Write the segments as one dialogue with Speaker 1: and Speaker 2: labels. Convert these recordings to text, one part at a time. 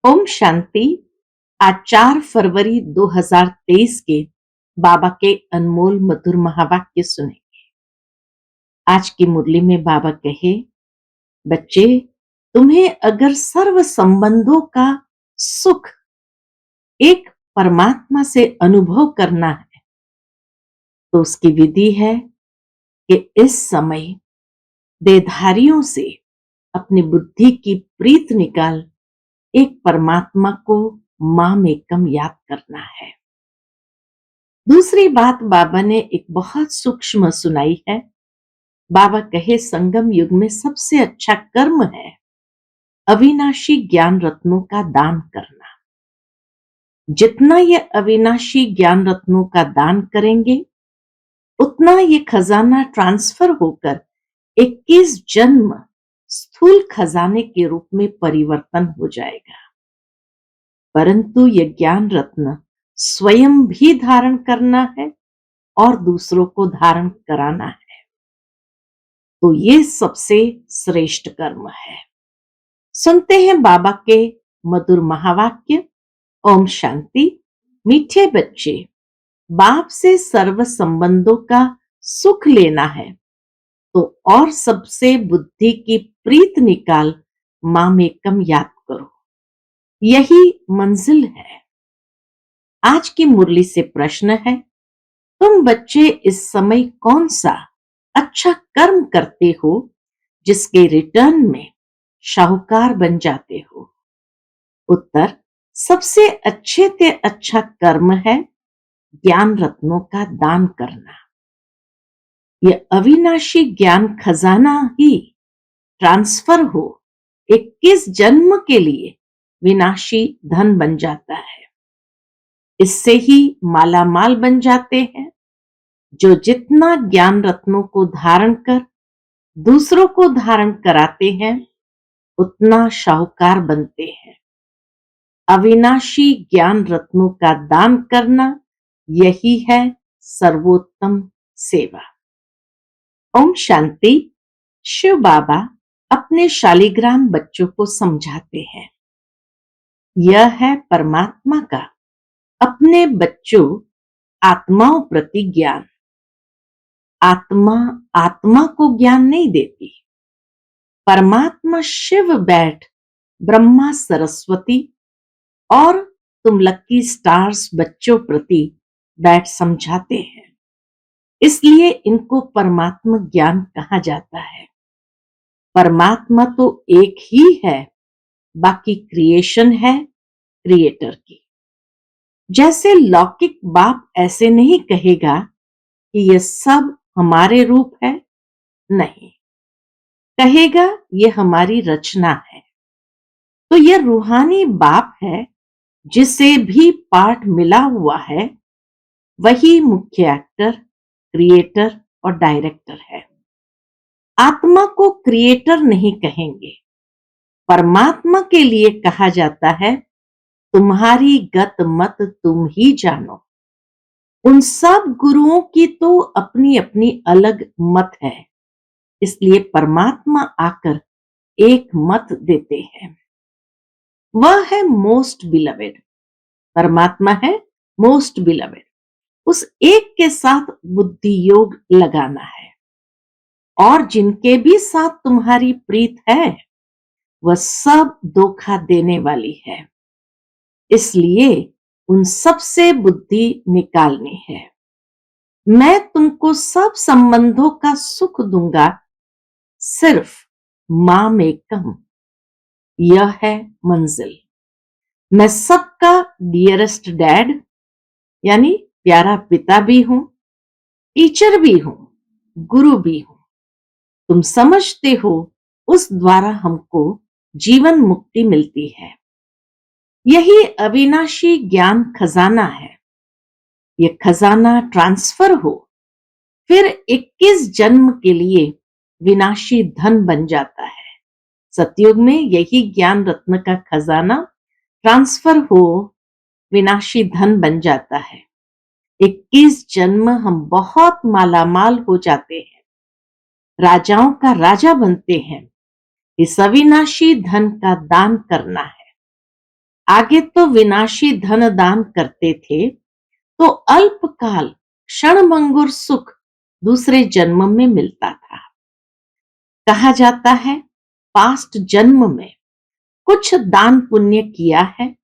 Speaker 1: ओम शांति। आज 4 फरवरी 2023 के बाबा के अनमोल मधुर महावाक्य सुने। आज की मुरली में बाबा कहे, बच्चे, तुम्हें अगर सर्व संबंधों का सुख एक परमात्मा से अनुभव करना है तो उसकी विधि है कि इस समय देहधारियों से अपनी बुद्धि की प्रीत निकाल एक परमात्मा को माम एकम याद करना है। दूसरी बात बाबा ने एक बहुत सूक्ष्म सुनाई है। बाबा कहे, संगम युग में सबसे अच्छा कर्म है अविनाशी ज्ञान रत्नों का दान करना। जितना ये अविनाशी ज्ञान रत्नों का दान करेंगे उतना ये खजाना ट्रांसफर होकर 21 जन्म स्थूल खजाने के रूप में परिवर्तन हो जाएगा। परंतु ये ज्ञान रत्न स्वयं भी धारण करना है और दूसरों को धारण कराना है, तो ये सबसे श्रेष्ठ कर्म है। सुनते हैं बाबा के मधुर महावाक्य। ओम शांति। मीठे बच्चे, बाप से सर्व संबंधों का सुख लेना है तो और सबसे बुद्धि की प्रीत निकाल माम एकम याद करो, यही मंजिल है। आज की मुरली से प्रश्न है, तुम बच्चे इस समय कौन सा अच्छा कर्म करते हो जिसके रिटर्न में शाहूकार बन जाते हो? उत्तर, सबसे अच्छे से अच्छा कर्म है ज्ञान रत्नों का दान करना। यह अविनाशी ज्ञान खजाना ही ट्रांसफर हो 21 जन्म के लिए विनाशी धन बन जाता है। इससे ही मालामाल बन जाते हैं। जो जितना ज्ञान रत्नों को धारण कर दूसरों को धारण कराते हैं उतना शाहूकार बनते हैं। अविनाशी ज्ञान रत्नों का दान करना यही है सर्वोत्तम सेवा। ओम शांति। शिव बाबा अपने शालिग्राम बच्चों को समझाते हैं, यह है परमात्मा का अपने बच्चों आत्माओं प्रति ज्ञान। आत्मा आत्मा को ज्ञान नहीं देती। परमात्मा शिव बैठ ब्रह्मा सरस्वती और तुम लकी स्टार्स बच्चों प्रति बैठ समझाते हैं, इसलिए इनको परमात्मा ज्ञान कहा जाता है। परमात्मा तो एक ही है, बाकी क्रिएशन है क्रिएटर की। जैसे लौकिक बाप ऐसे नहीं कहेगा कि ये सब हमारे रूप है, नहीं, कहेगा ये हमारी रचना है। तो ये रूहानी बाप है जिसे भी पार्ट मिला हुआ है, वही मुख्य एक्टर, क्रिएटर और डायरेक्टर है। आत्मा को क्रिएटर नहीं कहेंगे। परमात्मा के लिए कहा जाता है, तुम्हारी गत मत तुम ही जानो। उन सब गुरुओं की तो अपनी अपनी अलग मत है, इसलिए परमात्मा आकर एक मत देते हैं। वह है मोस्ट बिलवेड। परमात्मा है मोस्ट बिलवेड। उस एक के साथ बुद्धि योग लगाना है और जिनके भी साथ तुम्हारी प्रीत है वह सब धोखा देने वाली है, इसलिए उन सब से बुद्धि निकालनी है। मैं तुमको सब संबंधों का सुख दूंगा, सिर्फ माम एकम, यह है मंजिल। मैं सबका डियरेस्ट डैड यानी प्यारा पिता भी हूं, टीचर भी हूं, गुरु भी हूं। तुम समझते हो उस द्वारा हमको जीवन मुक्ति मिलती है। यही अविनाशी ज्ञान खजाना है। यह खजाना ट्रांसफर हो फिर 21 जन्म के लिए विनाशी धन बन जाता है। सतयुग में यही ज्ञान रत्न का खजाना ट्रांसफर हो विनाशी धन बन जाता है। 21 जन्म हम बहुत मालामाल हो जाते हैं, राजाओं का राजा बनते हैं। इस अविनाशी धन का दान करना है। आगे तो विनाशी धन दान करते थे तो अल्पकाल क्षणभंगुर सुख दूसरे जन्म में मिलता था। कहा जाता है पास्ट जन्म में कुछ दान पुण्य किया है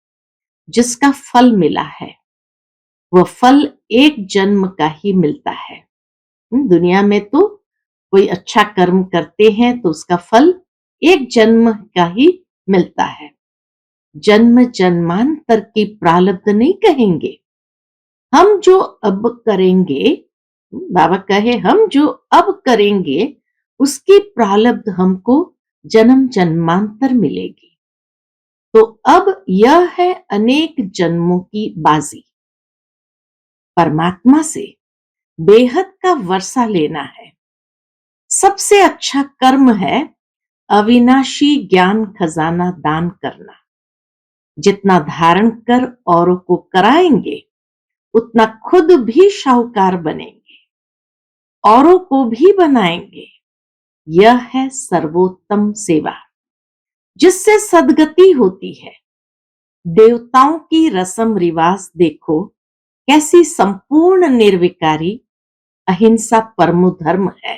Speaker 1: जिसका फल मिला है, वह फल एक जन्म का ही मिलता है। दुनिया में तो कोई अच्छा कर्म करते हैं तो उसका फल एक जन्म का ही मिलता है। जन्म जन्मांतर की प्रारब्ध नहीं कहेंगे, हम जो अब करेंगे, बाबा कहे हम जो अब करेंगे उसकी प्रारब्ध हमको जन्म जन्मांतर मिलेगी। तो अब यह है अनेक जन्मों की बाजी। परमात्मा से बेहद का वर्षा लेना है। सबसे अच्छा कर्म है अविनाशी ज्ञान खजाना दान करना। जितना धारण कर औरों को कराएंगे उतना खुद भी शाहूकार बनेंगे, औरों को भी बनाएंगे। यह है सर्वोत्तम सेवा जिससे सदगति होती है। देवताओं की रस्म रिवाज देखो कैसी संपूर्ण निर्विकारी अहिंसा परमो धर्म है।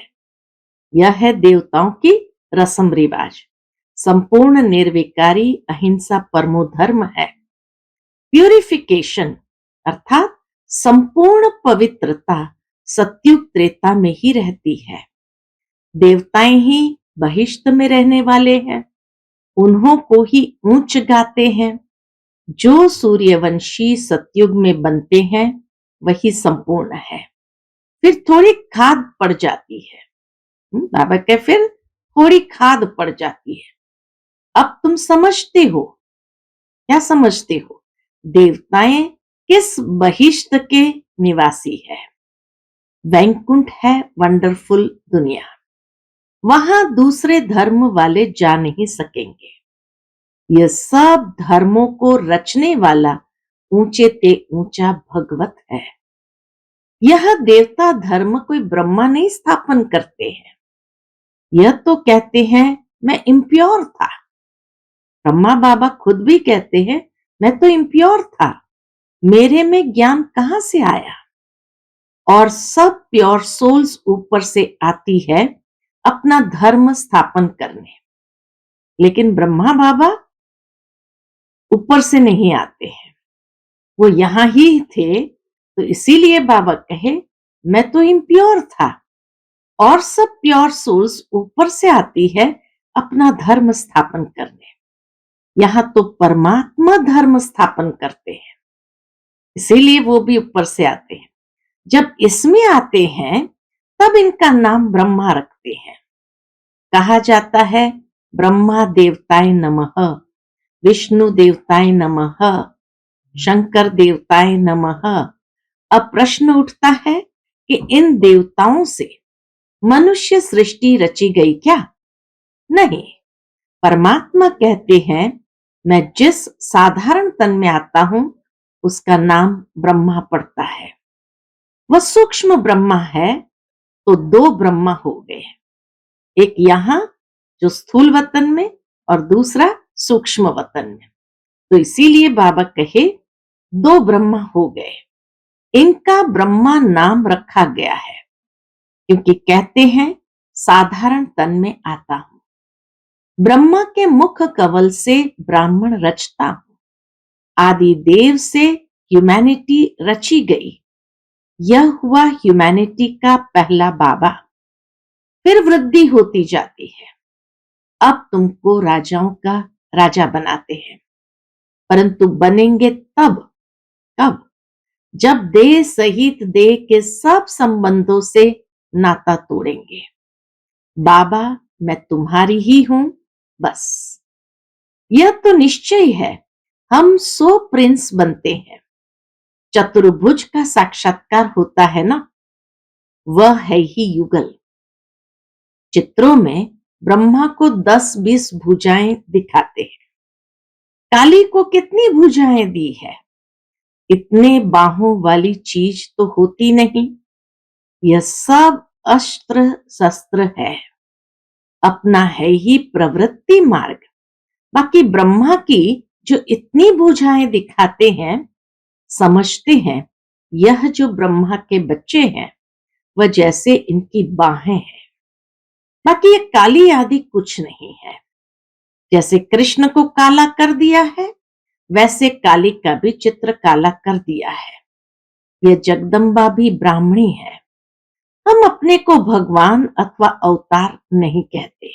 Speaker 1: यह है देवताओं की रस्म रिवाज, संपूर्ण निर्विकारी अहिंसा परमो धर्म है। प्यूरिफिकेशन अर्थात संपूर्ण पवित्रता सत्युग त्रेता में ही रहती है। देवताएं ही बहिष्ठ में रहने वाले हैं, उन्हों को ही ऊंच गाते हैं। जो सूर्यवंशी सतयुग में बनते हैं वही संपूर्ण है। फिर थोड़ी खाद पड़ जाती है, बाबा के फिर थोड़ी खाद पड़ जाती है। अब तुम समझते हो, क्या समझते हो? देवताएं किस बहिष्ठ के निवासी है? वैकुंठ है वंडरफुल दुनिया, वहां दूसरे धर्म वाले जा नहीं सकेंगे। यह सब धर्मों को रचने वाला ऊंचे ते ऊंचा भगवत है। यह देवता धर्म कोई ब्रह्मा नहीं स्थापन करते हैं। यह तो कहते हैं मैं इम्प्योर था। ब्रह्मा बाबा खुद भी कहते हैं मैं तो इम्प्योर था, मेरे में ज्ञान कहां से आया। और सब प्योर सोल्स ऊपर से आती है अपना धर्म स्थापन करने, लेकिन ब्रह्मा बाबा ऊपर से नहीं आते हैं, वो यहां ही थे। तो इसीलिए बाबा कहे मैं तो इम्प्योर था और सब प्योर सोल्स ऊपर से आती है अपना धर्म स्थापन करने। यहां तो परमात्मा धर्म स्थापन करते हैं, इसीलिए वो भी ऊपर से आते हैं। जब इसमें आते हैं तब इनका नाम ब्रह्मा रखते हैं। कहा जाता है ब्रह्मा देवताय नमः, विष्णु देवताय नमः, शंकर देवताय नमः। अब प्रश्न उठता है कि इन देवताओं से मनुष्य सृष्टि रची गई क्या? नहीं। परमात्मा कहते हैं मैं जिस साधारण तन में आता हूं उसका नाम ब्रह्मा पड़ता है। वह सूक्ष्म ब्रह्मा है तो दो ब्रह्मा हो गए, एक यहां जो स्थूल वतन में और दूसरा सूक्ष्म वतन में। तो इसीलिए बाबा कहे दो ब्रह्मा हो गए। इनका ब्रह्मा नाम रखा गया है क्योंकि कहते हैं साधारण तन में आता हूं। ब्रह्मा के मुख कवल से ब्राह्मण रचता हूं। आदि देव से ह्यूमैनिटी रची गई। यह हुआ ह्यूमैनिटी का पहला बाबा। फिर वृद्धि होती जाती है। अब तुमको राजाओं का राजा बनाते हैं, परंतु बनेंगे तब, कब? जब देह सहित देह के सब संबंधों से नाता तोड़ेंगे। बाबा मैं तुम्हारी ही हूं, बस यह तो निश्चय है। हम 100 प्रिंस बनते हैं। चतुर्भुज का साक्षात्कार होता है ना, वह है ही युगल। चित्रों में ब्रह्मा को 10-20 भुजाएं दिखाते हैं। काली को कितनी भुजाएं दी है? इतने बाहों वाली चीज तो होती नहीं। यह सब अस्त्र शस्त्र है, अपना है ही प्रवृत्ति मार्ग। बाकी ब्रह्मा की जो इतनी भुजाएं दिखाते हैं, समझते हैं यह जो ब्रह्मा के बच्चे हैं वह जैसे इनकी बाहें हैं, बाकी ये काली आदि कुछ नहीं है। जैसे कृष्ण को काला कर दिया है, वैसे काली का भी चित्र काला कर दिया है। यह जगदम्बा भी ब्राह्मणी है। हम अपने को भगवान अथवा अवतार नहीं कहते।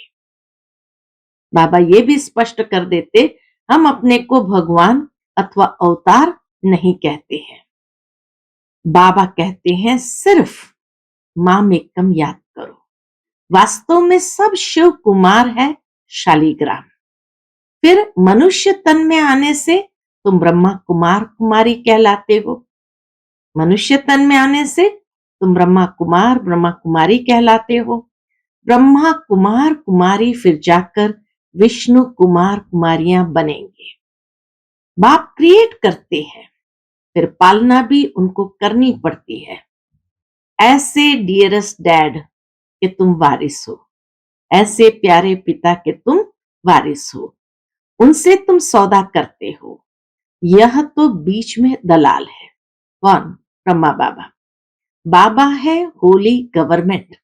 Speaker 1: बाबा ये भी स्पष्ट कर देते, हम अपने को भगवान अथवा अवतार नहीं कहते हैं। बाबा कहते हैं सिर्फ माम एकम याद करो। वास्तव में सब शिव कुमार है, शालीग्राम। फिर मनुष्य तन में आने से तुम ब्रह्मा कुमार कुमारी कहलाते हो। मनुष्य तन में आने से तुम ब्रह्मा कुमार ब्रह्मा कुमारी कहलाते हो। ब्रह्मा कुमार कुमारी फिर जाकर विष्णु कुमार कुमारियां बनेंगे। बाप क्रिएट करते हैं, फिर पालना भी उनको करनी पड़ती है। ऐसे डियरेस्ट डैड कि तुम वारिस हो, ऐसे प्यारे पिता के तुम वारिस हो, उनसे तुम सौदा करते हो। यह तो बीच में दलाल है। कौन? ब्रह्मा बाबा। बाबा है होली गवर्नमेंट।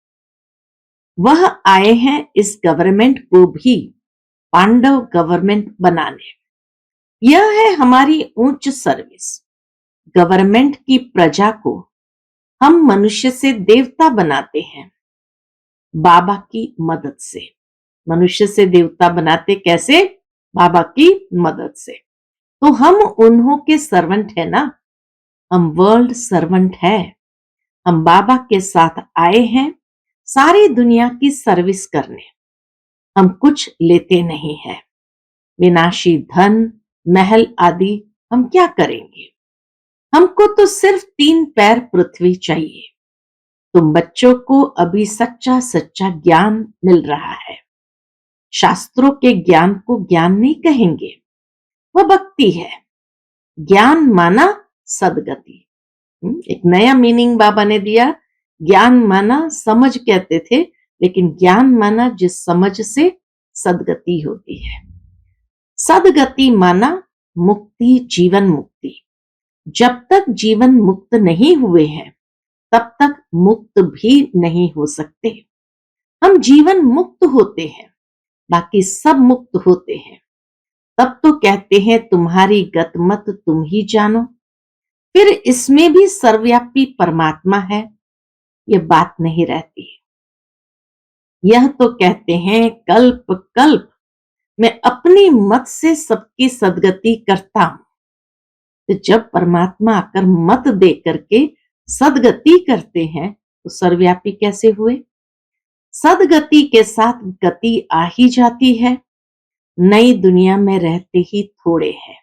Speaker 1: वह आए हैं इस गवर्नमेंट को भी पांडव गवर्नमेंट बनाने। यह है हमारी उच्च सर्विस। गवर्नमेंट की प्रजा को हम मनुष्य से देवता बनाते हैं, बाबा की मदद से। मनुष्य से देवता बनाते कैसे? बाबा की मदद से। तो हम उन्हों के सर्वेंट है ना, हम वर्ल्ड सर्वेंट है। हम बाबा के साथ आए हैं सारी दुनिया की सर्विस करने। हम कुछ लेते नहीं है। विनाशी धन महल आदि हम क्या करेंगे? हमको तो सिर्फ 3 पैर पृथ्वी चाहिए। तुम बच्चों को अभी सच्चा सच्चा ज्ञान मिल रहा है। शास्त्रों के ज्ञान को ज्ञान नहीं कहेंगे, वह भक्ति है। ज्ञान माना सदगति। एक नया मीनिंग बाबा ने दिया। ज्ञान माना समझ कहते थे, लेकिन ज्ञान माना जिस समझ से सदगति होती है। सदगति माना मुक्ति, जीवन मुक्ति। जब तक जीवन मुक्त नहीं हुए हैं तब तक मुक्त भी नहीं हो सकते। हम जीवन मुक्त होते हैं, बाकी सब मुक्त होते हैं। तब तो कहते हैं तुम्हारी गत मत तुम ही जानो। फिर इसमें भी सर्वव्यापी परमात्मा है, यह बात नहीं रहती। यह तो कहते हैं कल्प कल्प मैं अपनी मत से सबकी सदगति करता हूं। तो जब परमात्मा आकर मत दे करके सदगति करते हैं तो सर्वव्यापी कैसे हुए? सदगति के साथ गति आ ही जाती है। नई दुनिया में रहते ही थोड़े हैं।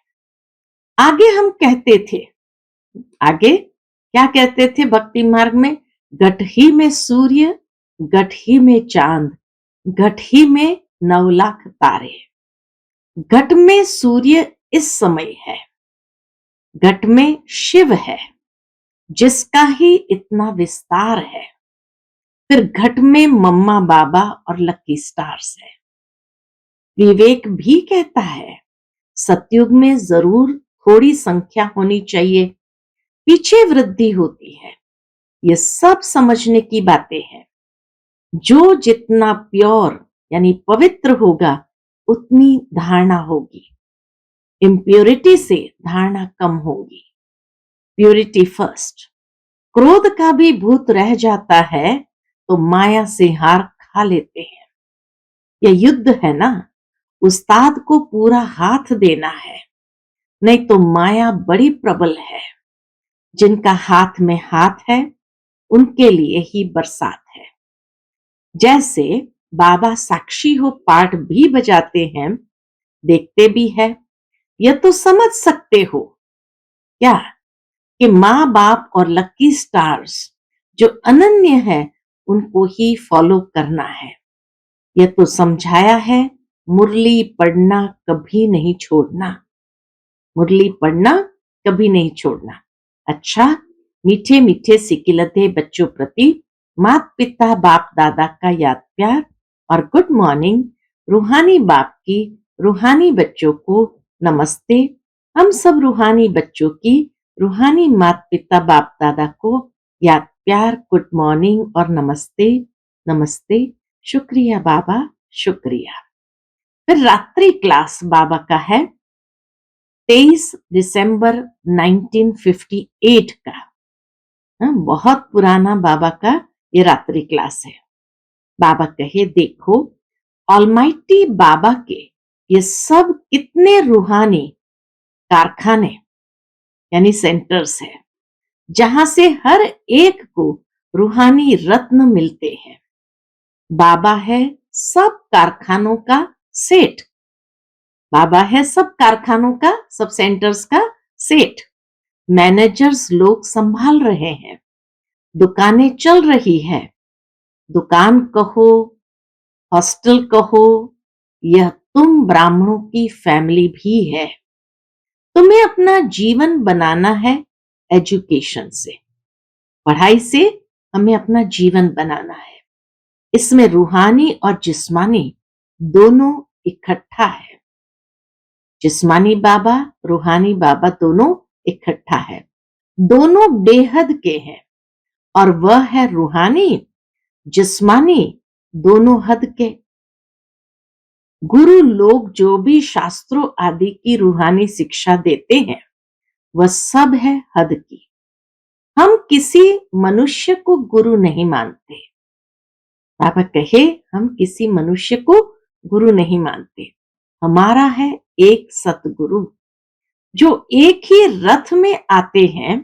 Speaker 1: आगे हम कहते थे, आगे क्या कहते थे भक्ति मार्ग में? गठ ही में सूर्य, गठ ही में चांद, गठ ही में 9 लाख तारे। घट में सूर्य इस समय है, घट में शिव है जिसका ही इतना विस्तार है। फिर घट में मम्मा बाबा और लकी स्टार्स है। विवेक भी कहता है सतयुग में जरूर थोड़ी संख्या होनी चाहिए, पीछे वृद्धि होती है। ये सब समझने की बातें हैं। जो जितना प्योर यानी पवित्र होगा उतनी धारणा होगी। इम्प्योरिटी से धारणा कम होगी। Purity first. क्रोध का भी भूत रह जाता है तो माया से हार खा लेते हैं। यह युद्ध है ना, उस्ताद को पूरा हाथ देना है, नहीं तो माया बड़ी प्रबल है। जिनका हाथ में हाथ है उनके लिए ही बरसात है। जैसे बाबा साक्षी हो पाठ भी बजाते हैं, देखते भी है, यह तो समझ सकते हो क्या कि माँ बाप और लकी स्टार्स जो अनन्य है उनको ही फॉलो करना है। यह तो समझाया है, मुरली पढ़ना कभी नहीं छोड़ना। मुरली पढ़ना कभी नहीं छोड़ना। अच्छा, मीठे मीठे सिकिलते बच्चों प्रति माता पिता बाप दादा का याद प्यार और गुड मॉर्निंग। रूहानी बाप की रूहानी बच्चों को नमस्ते। हम सब रूहानी बच्चों की रूहानी माता पिता बाप दादा को याद प्यार गुड मॉर्निंग और नमस्ते। नमस्ते। शुक्रिया बाबा, शुक्रिया। फिर रात्रि क्लास बाबा का है 23 दिसंबर 1958 का। बहुत पुराना बाबा का ये रात्रि क्लास है। बाबा कहे देखो ऑलमाइटी बाबा के ये सब कितने रूहानी कारखाने यानी सेंटर्स है, जहां से हर एक को रूहानी रत्न मिलते हैं। बाबा है सब कारखानों का सेठ। बाबा है सब कारखानों का, सब सेंटर्स का सेठ। मैनेजर्स लोग संभाल रहे हैं, दुकानें चल रही है। दुकान कहो, हॉस्टल कहो, यह तुम ब्राह्मणों की फैमिली भी है। तुम्हें अपना जीवन बनाना है एजुकेशन से, पढ़ाई से हमें अपना जीवन बनाना है। इसमें रूहानी और जिस्मानी दोनों इकट्ठा है। जिस्मानी बाबा, रूहानी बाबा दोनों इकट्ठा है। दोनों बेहद के हैं और वह है रूहानी जिस्मानी दोनों हद के। गुरु लोग जो भी शास्त्रों आदि की रूहानी शिक्षा देते हैं वह सब है हद की। हम किसी मनुष्य को गुरु नहीं मानते। बाबा कहे हम किसी मनुष्य को गुरु नहीं मानते। हमारा है एक सतगुरु जो एक ही रथ में आते हैं।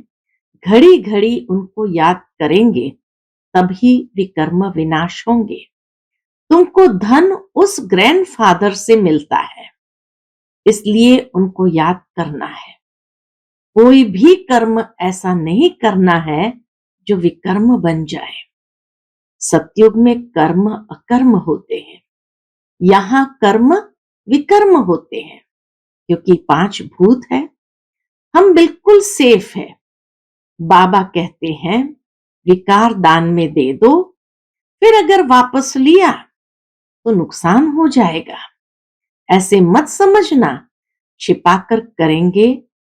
Speaker 1: घड़ी घड़ी उनको याद करेंगे तभी विकर्म विनाश होंगे। तुमको धन उस ग्रैंडफादर से मिलता है, इसलिए उनको याद करना है। कोई भी कर्म ऐसा नहीं करना है जो विकर्म बन जाए। सतयुग में कर्म अकर्म होते हैं, यहां कर्म विकर्म होते हैं क्योंकि 5 भूत है। हम बिल्कुल सेफ है। बाबा कहते हैं विकार दान में दे दो, फिर अगर वापस लिया तो नुकसान हो जाएगा। ऐसे मत समझना, छिपाकर करेंगे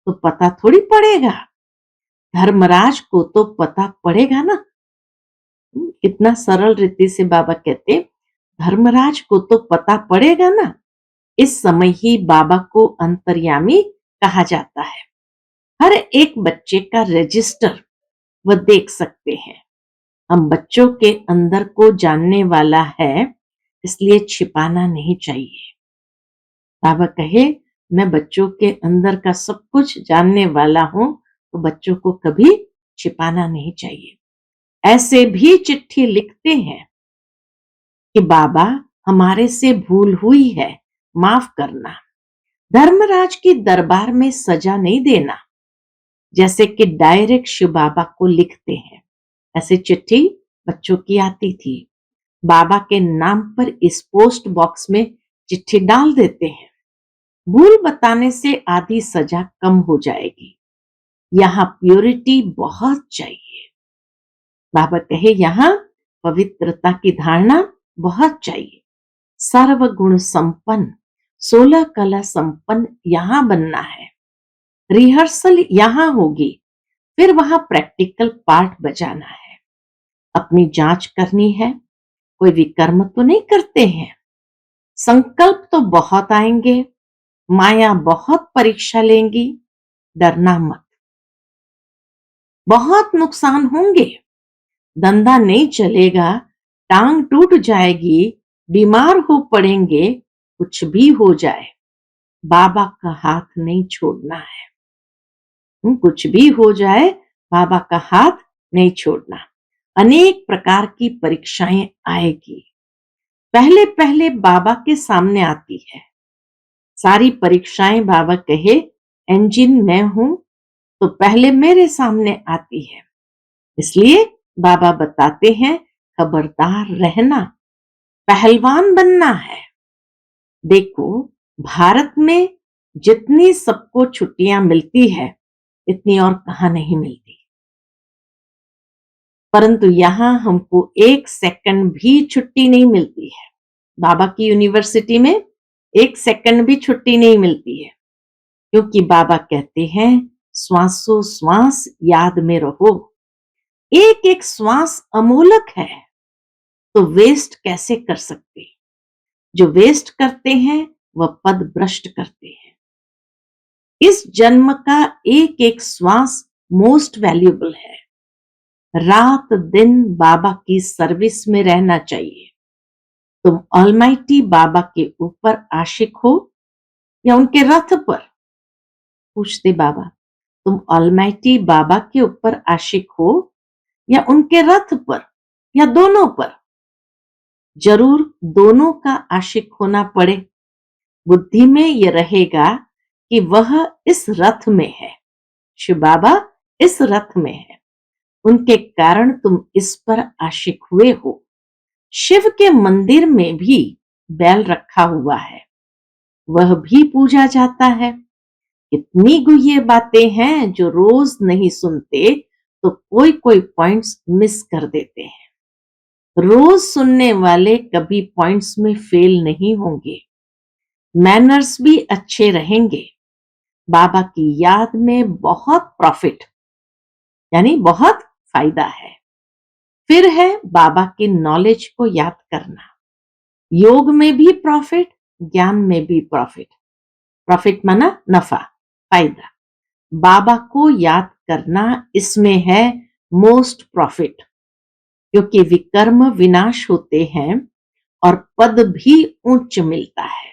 Speaker 1: तो पता थोड़ी पड़ेगा। धर्मराज को तो पता पड़ेगा ना। कितना सरल रीति से बाबा कहते धर्मराज को तो पता पड़ेगा ना। इस समय ही बाबा को अंतर्यामी कहा जाता है। हर एक बच्चे का रजिस्टर वह देख सकते हैं। हम बच्चों के अंदर को जानने वाला है, इसलिए छिपाना नहीं चाहिए। बाबा कहे मैं बच्चों के अंदर का सब कुछ जानने वाला हूं, तो बच्चों को कभी छिपाना नहीं चाहिए। ऐसे भी चिट्ठी लिखते हैं कि बाबा हमारे से भूल हुई है, माफ करना। धर्मराज की दरबार में सजा नहीं देना, जैसे कि डायरेक्ट शिव बाबा को लिखते हैं। ऐसे चिट्ठी बच्चों की आती थी। बाबा के नाम पर इस पोस्ट बॉक्स में चिट्ठी डाल देते हैं। भूल बताने से आधी सजा कम हो जाएगी। यहाँ प्योरिटी बहुत चाहिए। बाबा कहे यहाँ पवित्रता की धारणा बहुत चाहिए। सर्वगुण संपन्न, 16 कला संपन्न यहाँ बनना है। रिहर्सल यहाँ होगी, फिर वहां प्रैक्टिकल पार्ट बजाना है। अपनी जांच करनी है, कोई विकर्म तो नहीं करते हैं। संकल्प तो बहुत आएंगे, माया बहुत परीक्षा लेंगी, डरना मत। बहुत नुकसान होंगे, धंधा नहीं चलेगा, टांग टूट जाएगी, बीमार हो पड़ेंगे, कुछ भी हो जाए बाबा का हाथ नहीं छोड़ना है। कुछ भी हो जाए बाबा का हाथ नहीं छोड़ना। अनेक प्रकार की परीक्षाएं आएगी, पहले पहले बाबा के सामने आती है। सारी परीक्षाएं बाबा कहे इंजन मैं हूं तो पहले मेरे सामने आती है। इसलिए बाबा बताते हैं खबरदार रहना, पहलवान बनना है। देखो भारत में जितनी सबको छुट्टियां मिलती है इतनी और कहां नहीं मिलती, परंतु यहां हमको 1 सेकंड भी छुट्टी नहीं मिलती है। बाबा की यूनिवर्सिटी में 1 सेकंड भी छुट्टी नहीं मिलती है। क्योंकि बाबा कहते हैं श्वासों श्वास याद में रहो। एक एक श्वास अमूलक है, तो वेस्ट कैसे कर सकते? जो वेस्ट करते हैं वह पद भ्रष्ट करते हैं। इस जन्म का एक एक श्वास मोस्ट वैल्यूएबल है। रात दिन बाबा की सर्विस में रहना चाहिए। तुम ऑलमाइटी बाबा के ऊपर आशिक हो या उनके रथ पर? पूछते बाबा, तुम ऑलमाइटी बाबा के ऊपर आशिक हो या उनके रथ पर या दोनों पर? जरूर दोनों का आशिक होना पड़े। बुद्धि में यह रहेगा कि वह इस रथ में है, शिव बाबा इस रथ में है, उनके कारण तुम इस पर आशिक हुए हो। शिव के मंदिर में भी बैल रखा हुआ है, वह भी पूजा जाता है। इतनी गुह्य बातें हैं जो रोज नहीं सुनते तो कोई कोई पॉइंट्स मिस कर देते हैं। रोज सुनने वाले कभी पॉइंट्स में फेल नहीं होंगे, मैनर्स भी अच्छे रहेंगे। बाबा की याद में बहुत प्रॉफिट यानी बहुत फायदा है। फिर है बाबा की नॉलेज को याद करना। योग में भी प्रॉफिट, ज्ञान में भी प्रॉफिट। प्रॉफिट माना नफा, फायदा। बाबा को याद करना, इसमें है मोस्ट प्रॉफिट, क्योंकि विकर्म विनाश होते हैं और पद भी उच्च मिलता है।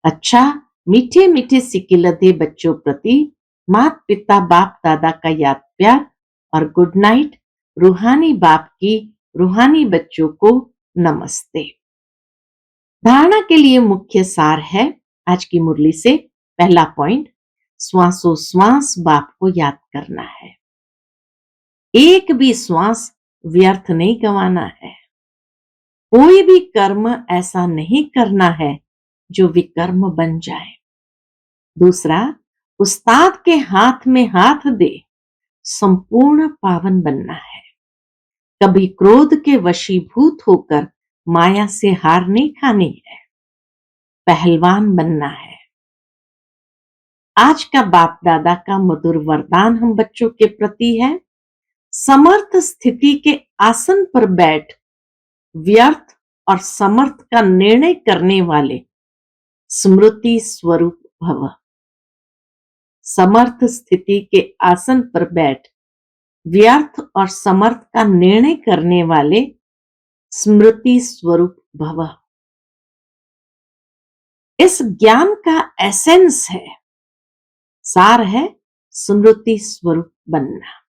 Speaker 1: अच्छा, मीठे मीठे सिकिलधे बच्चों प्रति माता पिता बाप दादा का याद प्यार और गुड नाइट। रूहानी बाप की रूहानी बच्चों को नमस्ते। धारणा के लिए मुख्य सार है आज की मुरली से। पहला पॉइंट, श्वासों श्वास बाप को याद करना है। एक भी श्वास व्यर्थ नहीं गंवाना है। कोई भी कर्म ऐसा नहीं करना है जो विकर्म बन जाए। दूसरा, उस्ताद के हाथ में हाथ दे संपूर्ण पावन बनना है। कभी क्रोध के वशीभूत होकर माया से हार नहीं खानी है, पहलवान बनना है। आज का बाप दादा का मधुर वरदान हम बच्चों के प्रति है, समर्थ स्थिति के आसन पर बैठ व्यर्थ और समर्थ का निर्णय करने वाले स्मृति स्वरूप भव। समर्थ स्थिति के आसन पर बैठ व्यर्थ और समर्थ का निर्णय करने वाले स्मृति स्वरूप भव। इस ज्ञान का एसेंस है, सार है स्मृति स्वरूप बनना।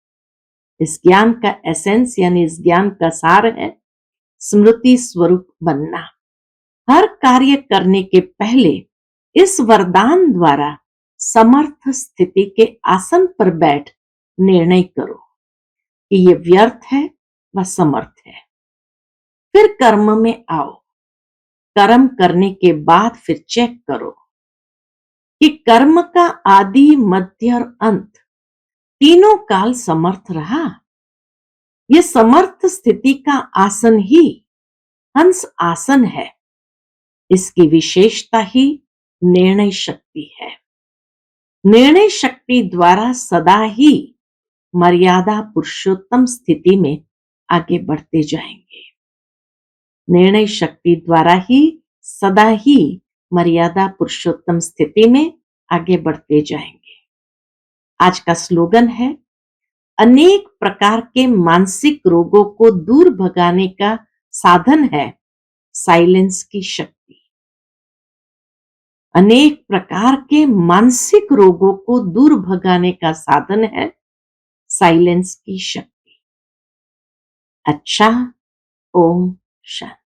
Speaker 1: इस ज्ञान का एसेंस यानी इस ज्ञान का सार है स्मृति स्वरूप बनना। हर कार्य करने के पहले इस वरदान द्वारा समर्थ स्थिति के आसन पर बैठ निर्णय करो कि ये व्यर्थ है व समर्थ है। फिर कर्म में आओ। कर्म करने के बाद फिर चेक करो कि कर्म का आदि मध्य और अंत तीनों काल समर्थ रहा। ये समर्थ स्थिति का आसन ही हंस आसन है। इसकी विशेषता ही निर्णय शक्ति है। निर्णय शक्ति द्वारा सदा ही मर्यादा पुरुषोत्तम स्थिति में आगे बढ़ते जाएंगे। निर्णय शक्ति द्वारा ही सदा ही मर्यादा पुरुषोत्तम स्थिति में आगे बढ़ते जाएंगे। आज का स्लोगन है, अनेक प्रकार के मानसिक रोगों को दूर भगाने का साधन है साइलेंस की शक्ति। अनेक प्रकार के मानसिक रोगों को दूर भगाने का साधन है साइलेंस की शक्ति। अच्छा, ओम शांति।